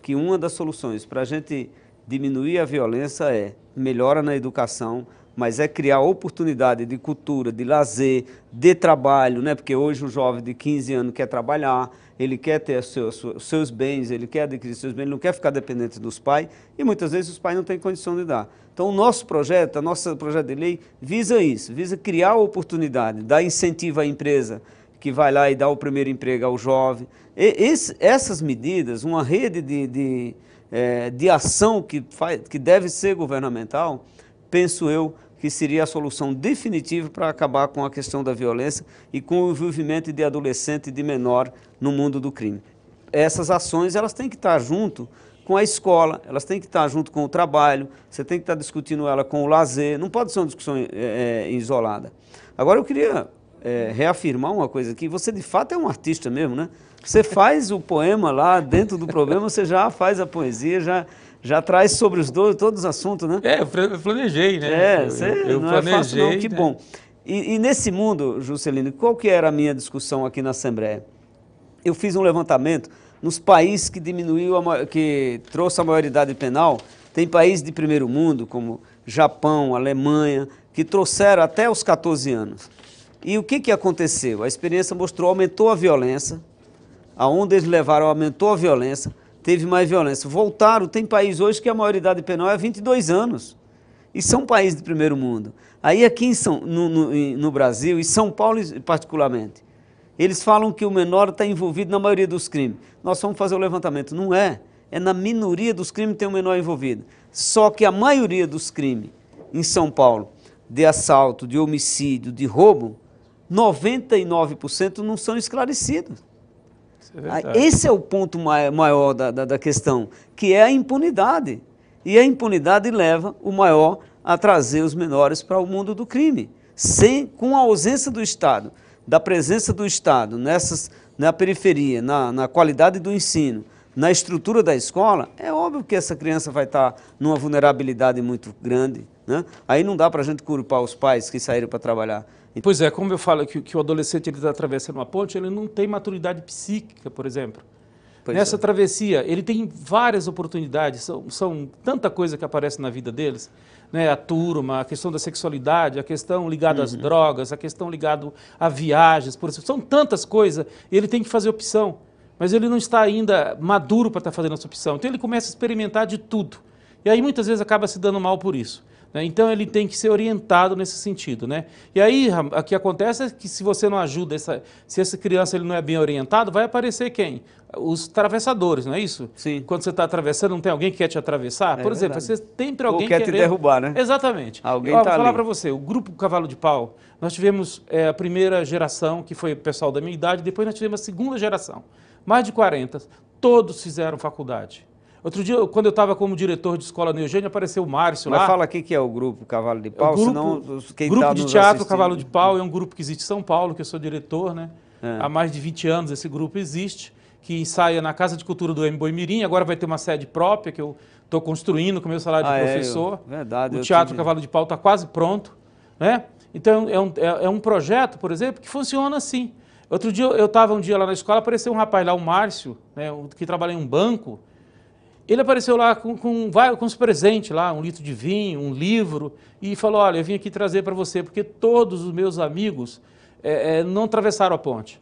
que uma das soluções para a gente diminuir a violência é melhora na educação, mas é criar oportunidade de cultura, de lazer, de trabalho, né? Porque hoje o jovem de 15 anos quer trabalhar, ele quer ter seus bens, ele quer adquirir seus bens, ele não quer ficar dependente dos pais e muitas vezes os pais não têm condição de dar. Então o nosso projeto de lei visa isso, visa criar oportunidade, dar incentivo à empresa que vai lá e dá o primeiro emprego ao jovem. Essas medidas, uma rede de ação que deve ser governamental, penso eu, que seria a solução definitiva para acabar com a questão da violência e com o envolvimento de adolescente e de menor no mundo do crime. Essas ações elas têm que estar junto com a escola, elas têm que estar junto com o trabalho, você tem que estar discutindo ela com o lazer, não pode ser uma discussão isolada. Agora eu queria reafirmar uma coisa aqui, você de fato é um artista mesmo, né? Você faz o poema lá dentro do problema, você já faz a poesia, já traz sobre todos os assuntos, né? Eu planejei, né? Eu não planejei, é fácil não, que bom. E nesse mundo, Juscelino, qual que era a minha discussão aqui na Assembleia? Eu fiz um levantamento nos países que que trouxe a maioridade penal, tem países de primeiro mundo, como Japão, Alemanha, que trouxeram até os 14 anos. E o que aconteceu? A experiência mostrou, aumentou a violência, aonde eles levaram, aumentou a violência, teve mais violência. Voltaram, tem país hoje que a maioridade penal é 22 anos. E são países de primeiro mundo. Aí aqui no Brasil, e São Paulo particularmente, eles falam que o menor está envolvido na maioria dos crimes. Nós vamos fazer o levantamento. Não é. É na minoria dos crimes que tem o menor envolvido. Só que a maioria dos crimes em São Paulo, de assalto, de homicídio, de roubo, 99% não são esclarecidos. Esse é o ponto maior da questão, que é a impunidade. E a impunidade leva o maior a trazer os menores para o mundo do crime. Com a ausência do Estado, da presença do Estado na periferia, na qualidade do ensino, na estrutura da escola, é óbvio que essa criança vai estar numa vulnerabilidade muito grande, né? Aí não dá para a gente culpar os pais que saíram para trabalhar. Pois é, como eu falo que o adolescente está atravessando uma ponte, ele não tem maturidade psíquica, por exemplo. Nessa travessia, ele tem várias oportunidades, são tanta coisa que aparece na vida deles, né? A turma, a questão da sexualidade, a questão ligada às drogas, a questão ligada a viagens, por exemplo, são tantas coisas, e ele tem que fazer opção, mas ele não está ainda maduro para estar fazendo essa opção, então ele começa a experimentar de tudo, e aí muitas vezes acaba se dando mal por isso. Então, ele tem que ser orientado nesse sentido, né? E aí, o que acontece é que se você não ajuda, se essa criança ele não é bem orientado, vai aparecer quem? Os atravessadores, não é isso? Sim. Quando você está atravessando, não tem alguém que quer te atravessar? Por exemplo, você tem para alguém ou quer te derrubar, né? Exatamente. Alguém Vou tá falar ali. para você, o Grupo Cavalo de Pau, nós tivemos a primeira geração, que foi o pessoal da minha idade, depois nós tivemos a segunda geração, mais de 40, todos fizeram faculdade. Outro dia, quando eu estava como diretor de escola no Eugênio, apareceu o Márcio lá. Mas fala aqui que é o Grupo Cavalo de Pau, senão quem grupo tá de nos teatro assistindo... Cavalo de Pau é um grupo que existe em São Paulo, que eu sou diretor, né? Há mais de 20 anos esse grupo existe, que ensaia na Casa de Cultura do Boi-mirim, agora vai ter uma sede própria que eu estou construindo com o meu salário de professor. Verdade. O Teatro Cavalo de Pau está quase pronto, né? Então, é um projeto, por exemplo, que funciona assim. Outro dia, eu estava um dia lá na escola, apareceu um rapaz lá, o Márcio, né, que trabalha em um banco. Ele apareceu lá com os presentes lá, 1 litro de vinho, um livro, e falou, olha, eu vim aqui trazer para você, porque todos os meus amigos não atravessaram a ponte.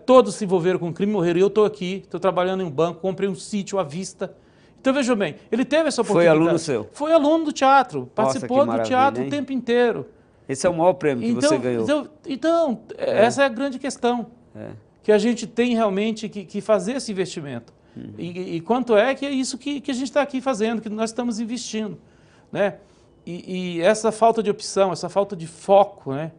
Todos se envolveram com crime e morreram. E eu estou aqui, estou trabalhando em um banco, comprei um sítio à vista. Então, veja bem, ele teve essa oportunidade. Foi aluno seu? Foi aluno do teatro, participou do teatro hein? o tempo inteiro. Esse é o maior prêmio que você ganhou. Então, essa é a grande questão, que a gente tem realmente que fazer esse investimento. E quanto é que é isso que a gente está aqui fazendo, que nós estamos investindo, né? E essa falta de opção, essa falta de foco, né?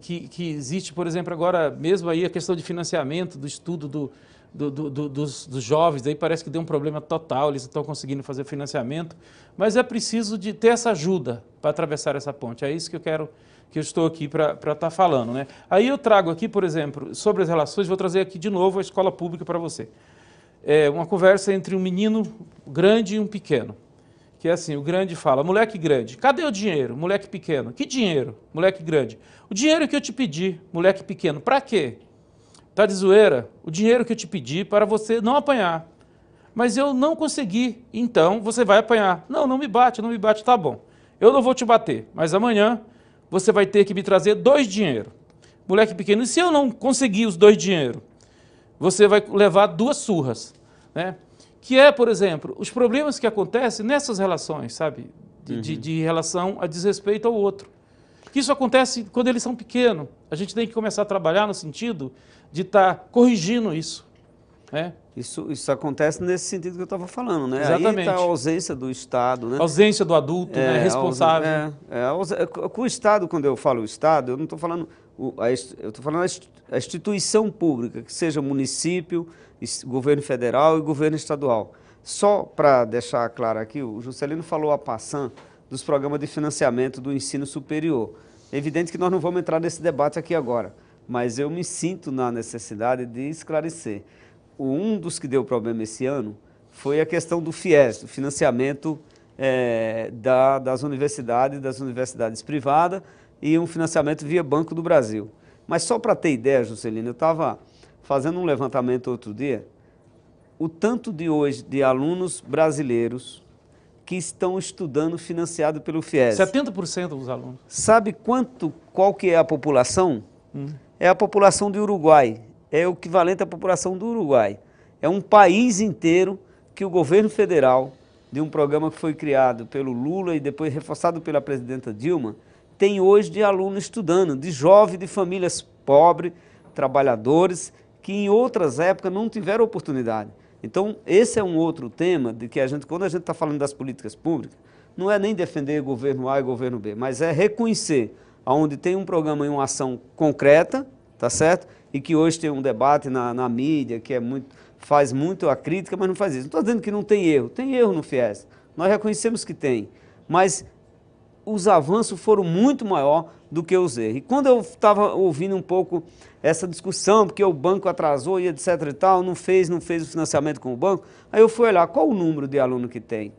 Que existe, por exemplo, agora mesmo aí a questão de financiamento do estudo dos jovens, aí parece que deu um problema total, eles estão conseguindo fazer financiamento, mas é preciso de ter essa ajuda para atravessar essa ponte, é isso que eu estou aqui para estar falando, né? Aí eu trago aqui, por exemplo, sobre as relações, vou trazer aqui de novo a escola pública para você. Uma conversa entre um menino grande e um pequeno, que é assim, o grande fala, moleque grande, cadê o dinheiro? Moleque pequeno, que dinheiro? Moleque grande, o dinheiro que eu te pedi, moleque pequeno, para quê? Tá de zoeira? O dinheiro que eu te pedi para você não apanhar, mas eu não consegui, então você vai apanhar. Não me bate, tá bom, eu não vou te bater, mas amanhã você vai ter que me trazer 2 dinheiros. Moleque pequeno, e se eu não conseguir os 2 dinheiros? Você vai levar 2 surras, né? Que é, por exemplo, os problemas que acontecem nessas relações, sabe? De relação a desrespeito ao outro. Que isso acontece quando eles são pequenos. A gente tem que começar a trabalhar no sentido de estar corrigindo isso, né? Isso acontece nesse sentido que eu estava falando, né? Exatamente. Aí está a ausência do Estado, né? A ausência do adulto, né? Responsável. Com o Estado, quando eu falo o Estado, eu não estou falando... eu estou falando a instituição pública, que seja município, governo federal e governo estadual. Só para deixar claro aqui, o Juscelino falou a passant dos programas de financiamento do ensino superior. É evidente que nós não vamos entrar nesse debate aqui agora, mas eu me sinto na necessidade de esclarecer. Um dos que deu problema esse ano foi a questão do FIES, do financiamento das universidades privadas, e um financiamento via Banco do Brasil. Mas só para ter ideia, Juscelino, eu estava fazendo um levantamento outro dia, o tanto de hoje de alunos brasileiros que estão estudando financiado pelo FIES. 70% dos alunos. Sabe qual que é a população? É a população do Uruguai, é o equivalente à população do Uruguai. É um país inteiro que o governo federal, de um programa que foi criado pelo Lula e depois reforçado pela presidenta Dilma, tem hoje de alunos estudando, de jovens de famílias pobres, trabalhadores, que em outras épocas não tiveram oportunidade. Então, esse é um outro tema de que quando a gente está falando das políticas públicas, não é nem defender governo A e governo B, mas é reconhecer onde tem um programa e uma ação concreta, tá certo? E que hoje tem um debate na mídia, que faz muito a crítica, mas não faz isso. Não estou dizendo que não tem erro no FIES, nós reconhecemos que tem, mas os avanços foram muito maior do que os erros. E quando eu estava ouvindo um pouco essa discussão, porque o banco atrasou e etc e tal, não fez o financiamento com o banco, aí eu fui olhar qual o número de aluno que tem.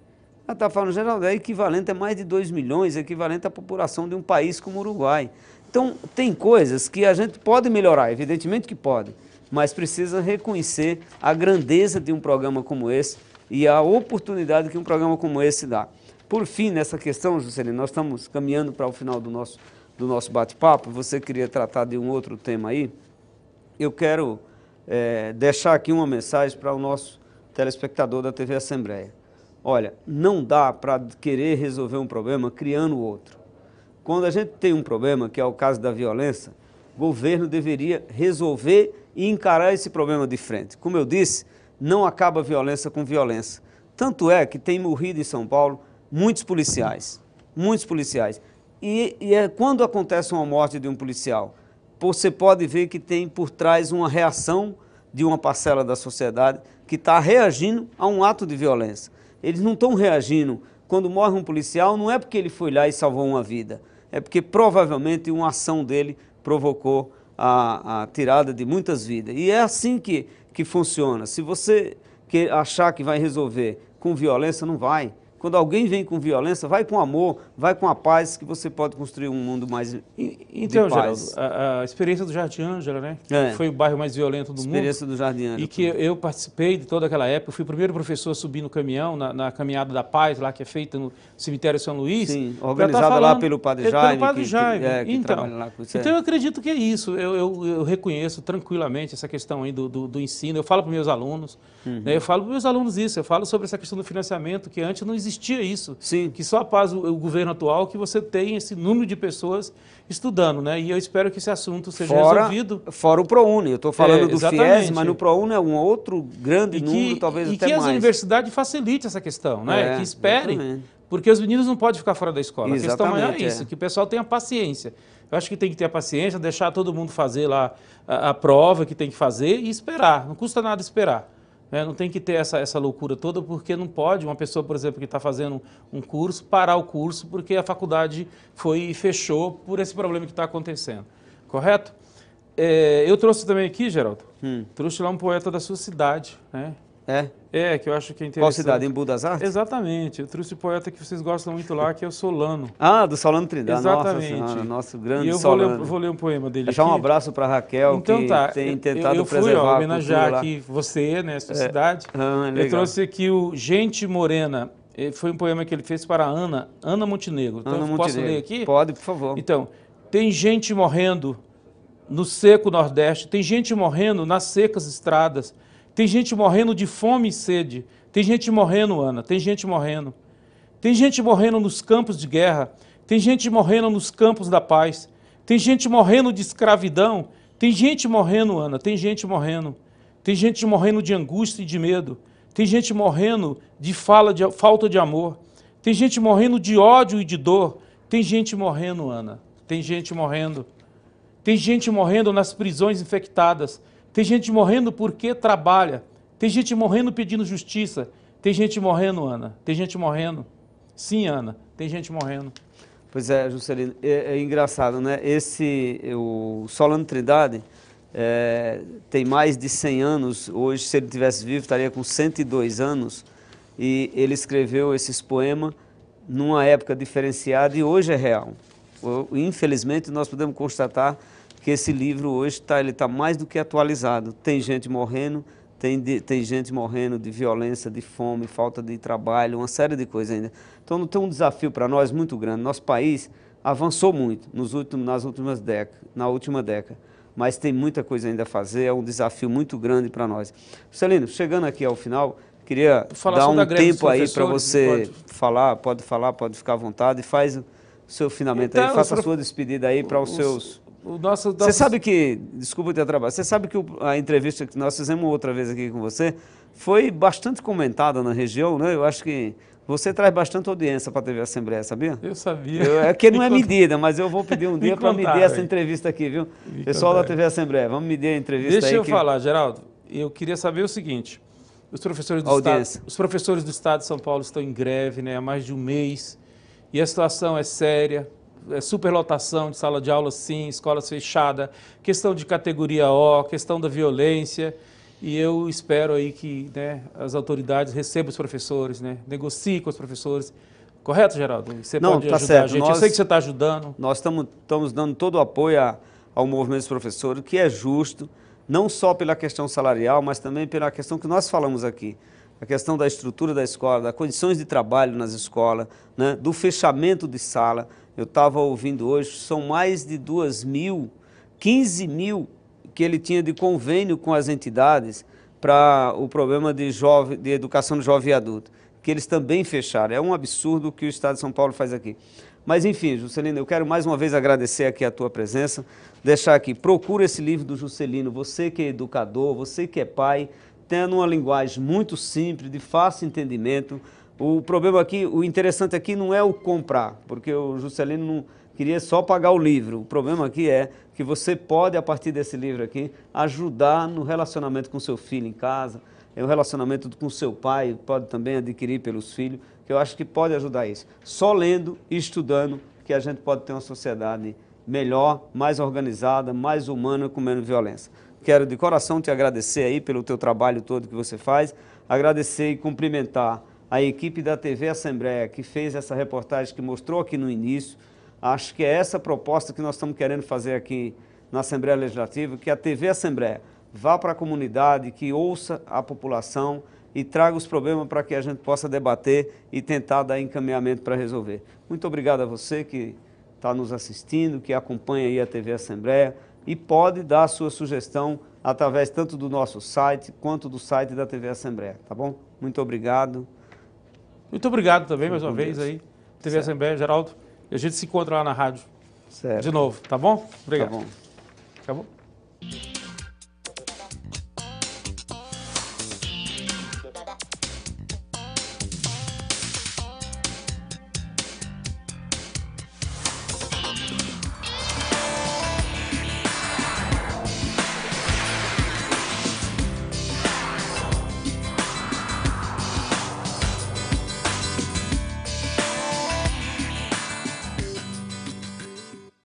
Ela está falando, Geraldo, é equivalente a mais de 2 milhões, é equivalente à população de um país como o Uruguai. Então, tem coisas que a gente pode melhorar, evidentemente que pode, mas precisa reconhecer a grandeza de um programa como esse e a oportunidade que um programa como esse dá. Por fim, nessa questão, Juscelino, nós estamos caminhando para o final do nosso bate-papo. Você queria tratar de um outro tema aí. Eu quero deixar aqui uma mensagem para o nosso telespectador da TV Assembleia. Olha, não dá para querer resolver um problema criando outro. Quando a gente tem um problema, que é o caso da violência, o governo deveria resolver e encarar esse problema de frente. Como eu disse, não acaba a violência com violência. Tanto é que tem morrido em São Paulo muitos policiais. E quando acontece uma morte de um policial, você pode ver que tem por trás uma reação de uma parcela da sociedade que está reagindo a um ato de violência. Eles não estão reagindo. Quando morre um policial, não é porque ele foi lá e salvou uma vida, é porque provavelmente uma ação dele provocou a tirada de muitas vidas. E é assim que funciona. Se você achar que vai resolver com violência, não vai. Quando alguém vem com violência, vai com amor, vai com a paz, que você pode construir um mundo mais então, de paz. Geraldo, a experiência do Jardim Ângela, né? É. Foi o bairro mais violento do mundo. Experiência do Jardim Ângela. E que eu participei de toda aquela época. Eu fui o primeiro professor a subir no caminhão, na caminhada da paz, lá que é feita no cemitério São Luís. Sim, organizada lá pelo Padre Jaime. Pelo Padre Jaime. Que trabalha lá com isso. Então, eu acredito que é isso. Eu reconheço tranquilamente essa questão aí do ensino. Eu falo para os meus alunos, né? Eu falo para os meus alunos isso. Eu falo sobre essa questão do financiamento, que antes não existia isso. Sim. Que só após o governo atual que você tem esse número de pessoas estudando, né? E eu espero que esse assunto seja resolvido. Fora o ProUni, eu estou falando do exatamente. FIES, mas no ProUni é um outro grande número, talvez até mais. E que as universidades facilitem essa questão, né? Que esperem, exatamente. Porque os meninos não podem ficar fora da escola. Exatamente, a questão maior é isso, que o pessoal tenha paciência. Eu acho que tem que ter a paciência, deixar todo mundo fazer lá a prova que tem que fazer e esperar. Não custa nada esperar. Não tem que ter essa loucura toda, porque não pode uma pessoa, por exemplo, que está fazendo um curso, parar o curso porque a faculdade fechou por esse problema que está acontecendo. Correto? Eu trouxe também aqui, Geraldo, trouxe lá um poeta da sua cidade, né? Que eu acho que é interessante. Qual cidade? Em Budas Artes? Exatamente. Eu trouxe o poeta que vocês gostam muito lá, que é o Solano. Ah, do Solano Trindade. Exatamente. Nossa Senhora, nosso grande e eu Solano. vou ler um poema dele Deixar aqui. um abraço para a Raquel, então, que tem tentado preservar eu fui homenagear a aqui você, né, sua cidade. Eu trouxe aqui o Gente Morena. Foi um poema que ele fez para a Ana Montenegro. Então, posso ler aqui? Pode, por favor. Então, tem gente morrendo no seco Nordeste, tem gente morrendo nas secas estradas, tem gente morrendo de fome e sede, tem gente morrendo, Ana, tem gente morrendo. Tem gente morrendo nos campos de guerra, tem gente morrendo nos campos da paz, tem gente morrendo de escravidão, tem gente morrendo, Ana, tem gente morrendo. Tem gente morrendo de angústia e de medo, tem gente morrendo de falta de amor, tem gente morrendo de ódio e de dor, tem gente morrendo, Ana, tem gente morrendo. Tem gente morrendo nas prisões infectadas, tem gente morrendo porque trabalha, tem gente morrendo pedindo justiça, tem gente morrendo, Ana, tem gente morrendo. Sim, Ana, tem gente morrendo. Pois é, Juscelino, é engraçado, né? O Solano Trindade tem mais de 100 anos, hoje, se ele tivesse vivo, estaria com 102 anos, e ele escreveu esses poemas numa época diferenciada e hoje é real. Infelizmente, nós podemos constatar que esse livro hoje está mais do que atualizado. Tem gente morrendo, tem gente morrendo de violência, de fome, falta de trabalho, uma série de coisas ainda. Então, tem um desafio para nós muito grande. Nosso país avançou muito na última década, mas tem muita coisa ainda a fazer, é um desafio muito grande para nós. Juscelino, chegando aqui ao final, queria dar um tempo aí para você falar, pode ficar à vontade, e faz o seu finamento aí, faça a sua despedida aí para os seus... Você sabe que, desculpa te atrapalhar, você sabe que a entrevista que nós fizemos outra vez aqui com você foi bastante comentada na região, né? Eu acho que você traz bastante audiência para a TV Assembleia, sabia? Eu sabia. É que não é medida, mas eu vou pedir um dia para medir essa entrevista aqui, viu? Pessoal da TV Assembleia, vamos medir a entrevista aí. Deixa eu falar, Geraldo, eu queria saber o seguinte, os professores do Estado de São Paulo estão em greve, né, há mais de um mês, e a situação é séria, superlotação de sala de aula sim, escolas fechadas, questão de categoria O, questão da violência, e eu espero aí que, né, as autoridades recebam os professores, né, negociem com os professores. Correto, Geraldo? Você pode ajudar certo. a gente? Eu sei que você está ajudando. Nós estamos dando todo o apoio ao movimento dos professores, que é justo, não só pela questão salarial, mas também pela questão que nós falamos aqui. A questão da estrutura da escola, das condições de trabalho nas escolas, né, do fechamento de sala. Eu estava ouvindo hoje, são mais de 15 mil que ele tinha de convênio com as entidades para o problema de educação de jovem e adulto, que eles também fecharam. É um absurdo o que o Estado de São Paulo faz aqui. Mas enfim, Juscelino, eu quero mais uma vez agradecer aqui a tua presença, deixar aqui, procura esse livro do Juscelino, você que é educador, você que é pai, tendo uma linguagem muito simples, de fácil entendimento. O problema aqui, o interessante aqui não é o comprar, porque o Juscelino não queria só pagar o livro. O problema aqui é que você pode, a partir desse livro aqui, ajudar no relacionamento com seu filho em casa, o relacionamento com seu pai, pode também adquirir pelos filhos, que eu acho que pode ajudar isso. Só lendo e estudando que a gente pode ter uma sociedade melhor, mais organizada, mais humana, com menos violência. Quero de coração te agradecer aí pelo teu trabalho todo que você faz, agradecer e cumprimentar a equipe da TV Assembleia que fez essa reportagem que mostrou aqui no início. Acho que é essa proposta que nós estamos querendo fazer aqui na Assembleia Legislativa, que a TV Assembleia vá para a comunidade, que ouça a população e traga os problemas para que a gente possa debater e tentar dar encaminhamento para resolver. Muito obrigado a você que está nos assistindo, que acompanha aí a TV Assembleia e pode dar a sua sugestão através tanto do nosso site quanto do site da TV Assembleia, tá bom? Muito obrigado. Muito obrigado também, mais uma vez aí, TV Assembleia, Geraldo. E a gente se encontra lá na rádio. Certo. De novo, tá bom? Obrigado. Tá bom. Acabou?